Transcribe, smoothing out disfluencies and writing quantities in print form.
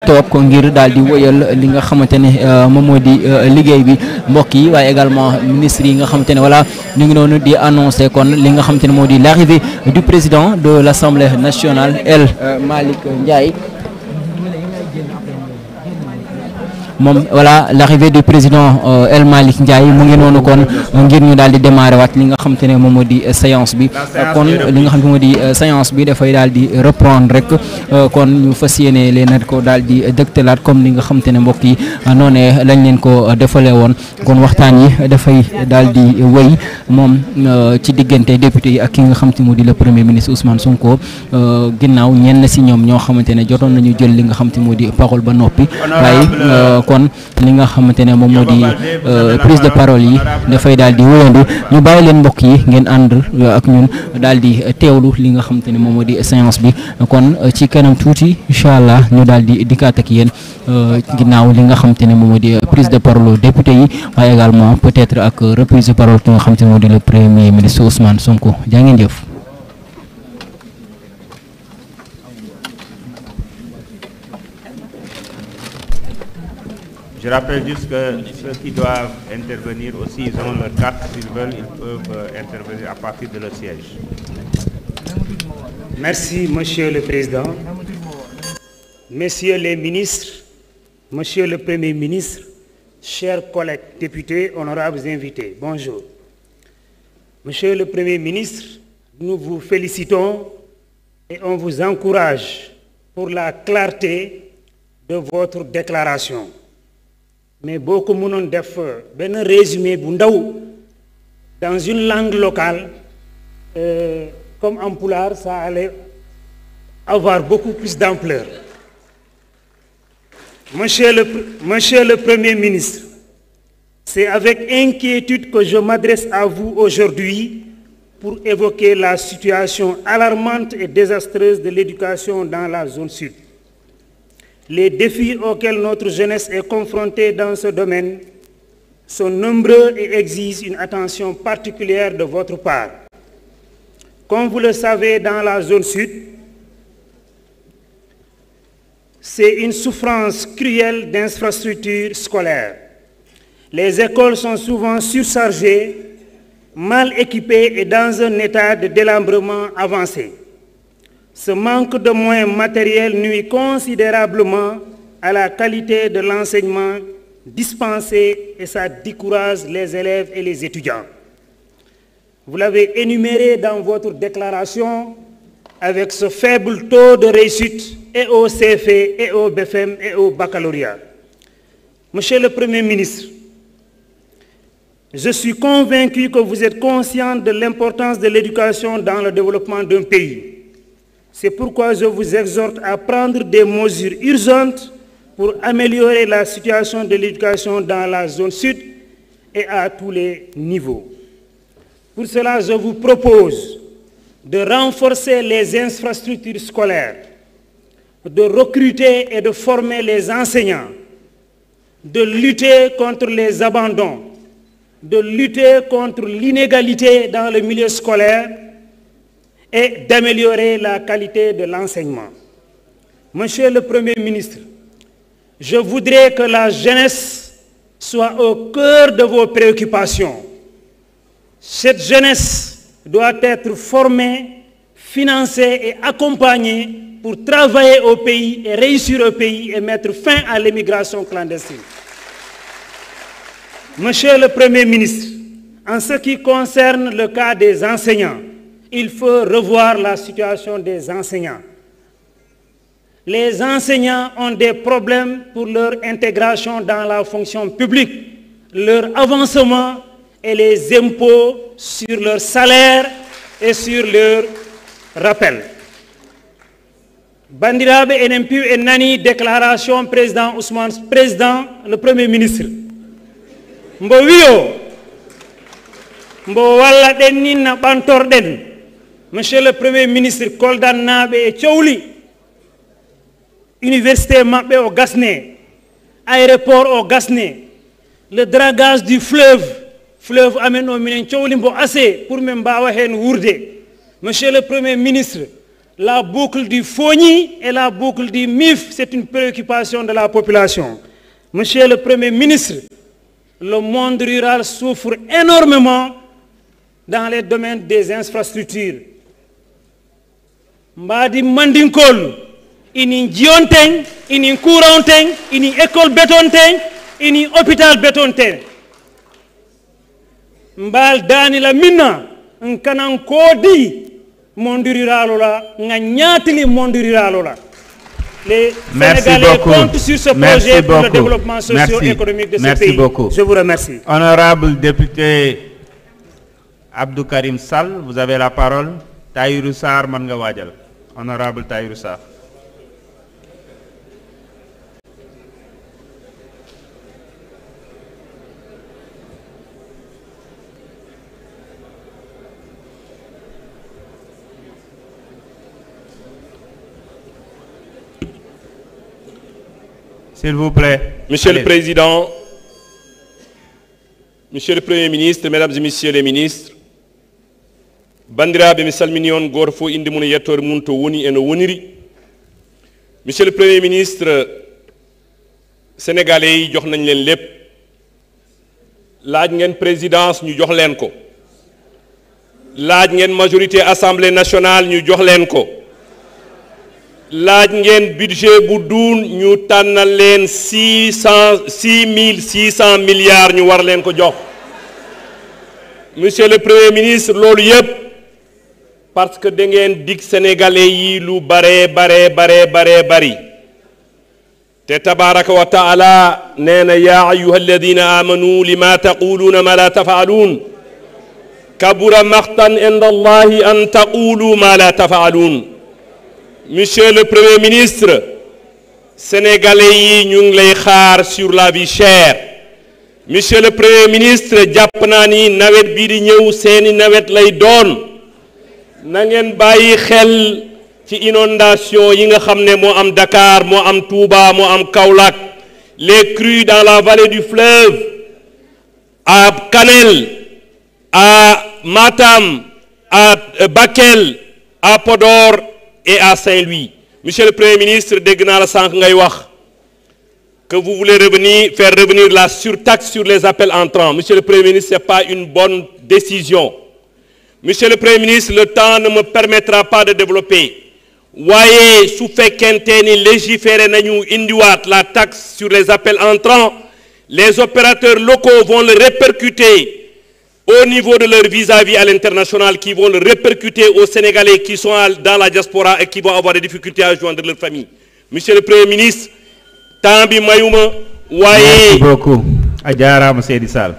toog ngir daal di wëyal li nga xamante ne moom moo di liggéey bi mbokk yi waaye également ministre yi nga xamante ne voilà ñu ngi noonu di annoncé kon li nga xamante ne moo di l'arrivée du président de l'Assemblée nationale El Malick Ndiaye. moom voilà l'arrivée du président El Malick Ndiaye mu ngi noonu kon ngir ñu daal di démarrer waat li nga xamante ne moom moo di séance bi kon li nga xam ne moo di séance bi dafay daal di reprendre rek kon ñu fas yéene leen ko daal di dëgtalaat comme li nga xamante ne mbokk yi noonee lañ leen ko defalee woon kon waxtaan yi dafay daal di wëy moom ci diggante député yi ak ki nga xamante ne moo di le premier ministre Ousmane Sonko ginnaaw ñenn si ñoom ñoo xamante ne jotoon nañu jël li nga xamante ne moo di parole ba noppi waaye kon li nga xamante ne moom moo di prise de parole yi dafay daal di wéyandu ñu bàyyi leen mbokk yi ngeen ànd ak ñun daal di teewlu li nga xamante ne moom moo di séance bi kon ci kanam tuuti incha allah ñu daal di dikkaat ak yéen ginnaaw li nga xamante ne moom moo di prise de parole député yi waaye également peut-être ak reprise de parole ki nga xamante ne moo di le premier ministre Ousmane Sonko jaa ngeen jëf. Je rappelle juste que ceux qui doivent intervenir aussi, ils ont leur carte, s'ils veulent, ils peuvent intervenir à partir de leur siège. Merci, Monsieur le Président. Messieurs les ministres, Monsieur le Premier ministre, chers collègues députés, honorables invités, bonjour. Monsieur le Premier ministre, nous vous félicitons et on vous encourage pour la clarté de votre déclaration. Mais beaucoup de gens ont un résumé dans une langue locale, comme en Pulaar, ça allait avoir beaucoup plus d'ampleur. Monsieur le Premier ministre, c'est avec inquiétude que je m'adresse à vous aujourd'hui pour évoquer la situation alarmante et désastreuse de l'éducation dans la zone sud. Les défis auxquels notre jeunesse est confrontée dans ce domaine sont nombreux et exigent une attention particulière de votre part. Comme vous le savez, dans la zone sud, c'est une souffrance cruelle d'infrastructures scolaires. Les écoles sont souvent surchargées, mal équipées et dans un état de délabrement avancé. Ce manque de moyens matériels nuit considérablement à la qualité de l'enseignement dispensé et ça décourage les élèves et les étudiants. Vous l'avez énuméré dans votre déclaration avec ce faible taux de réussite et au CFE, et au BFM, et au baccalauréat. Monsieur le Premier ministre, je suis convaincu que vous êtes conscient de l'importance de l'éducation dans le développement d'un pays. C'est pourquoi je vous exhorte à prendre des mesures urgentes pour améliorer la situation de l'éducation dans la zone sud et à tous les niveaux. Pour cela, je vous propose de renforcer les infrastructures scolaires, de recruter et de former les enseignants, de lutter contre les abandons, de lutter contre l'inégalité dans le milieu scolaire et d'améliorer la qualité de l'enseignement. Monsieur le Premier ministre, je voudrais que la jeunesse soit au cœur de vos préoccupations. Cette jeunesse doit être formée, financée et accompagnée pour travailler au pays et réussir au pays et mettre fin à l'immigration clandestine. Monsieur le Premier ministre, en ce qui concerne le cas des enseignants, il faut revoir la situation des enseignants. Les enseignants ont des problèmes pour leur intégration dans la fonction publique, leur avancement et les impôts sur leur salaire et sur leur rappel. Bandirabe NMPU et Nani, déclaration président Ousmane, président, le Premier ministre. Mbo wiyo, mbo walla den ni na bantor den. Monsieur le Premier ministre, Koldan Nabe et Tchouli, université Mapé au Gasné, aéroport au Gasné, le dragage du fleuve amène au Minen Tchouli mbo assez pour Membawa Hen Wourde. Monsieur le Premier ministre, la boucle du Fogny et la boucle du MIF, c'est une préoccupation de la population. Monsieur le Premier ministre, le monde rural souffre énormément dans les domaines des infrastructures. Mbadi Mandinkol, ini Dionten, ini Kouranten, ini école bétonten, ini hôpital bétonten. Mbal Dani la Minna, nkanan kodi monde rural la, nganyatili monde rural la. Les Sénégalais comptent sur ce projet pour le développement socio-économique de ce pays. Beaucoup. Je vous remercie. Honorable député Abdou Karim Sall, vous avez la parole. Tahirou Sarr Manga Wadjal. Honorable Tahirou Sarr. S'il vous plaît. Monsieur le Président, Monsieur le Premier ministre, Mesdames et Messieurs les ministres, bandiraɓe mi salmini on goto fof inde mum e yettore mum to woni eno woniri. Monsieur le Premier ministre, sénégalais yi jox nañ leen lépp laaj ngeen présidence ñu jox leen ko laaj ngeen majorité assemblée nationale ñu jox leen ko laaj ngeen budget bu duun ñu tànnal leen 6,600 milliards ñu war leen ko jox. Monsieur le Premier ministre, loolu yépp parce que da ngeen dig sénégalais yi lu bare bari te tabaraka wa taala nee na yaa ayyuha alladina amanu lima taquluuna ma la tafaaluun kabura maqtan inda allahi an taqulu ma la tafaaluun. Monsieur le Premier ministre, sénégalais yi ñu ngi lay xaar sur la vie chère. Monsieur le Premier ministre, jàpp naa ni nawet bii di ñëw seeni nawet lay doon na ngeen bàyyi xel ci inondation yi nga xam ne moo am Dakar moo am Touba moo am Kaolack, les crues dans la vallée du fleuve, à Kanel, à Matam, à Bakel, à Podor et à Saint-Louis. Monsieur le Premier ministre, dégg naa la sànq ngay wax que vous voulez faire revenir la surtaxe sur les appels entrants. Monsieur le Premier ministre, ce n'est pas une bonne décision. Monsieur le Premier ministre, le temps ne me permettra pas de développer. Waaye su fekkente ni légiférer nañu indiwaat la taxe sur les appels entrants, les opérateurs locaux vont le répercuter au niveau de leur vis-à-vis à l'international, qui vont le répercuter aux Sénégalais qui sont dans la diaspora et qui vont avoir des difficultés à joindre leur famille. Monsieur le Premier ministre, temps bi mayuma waaye. Merci beaucoup. Adjara Seydi Sall.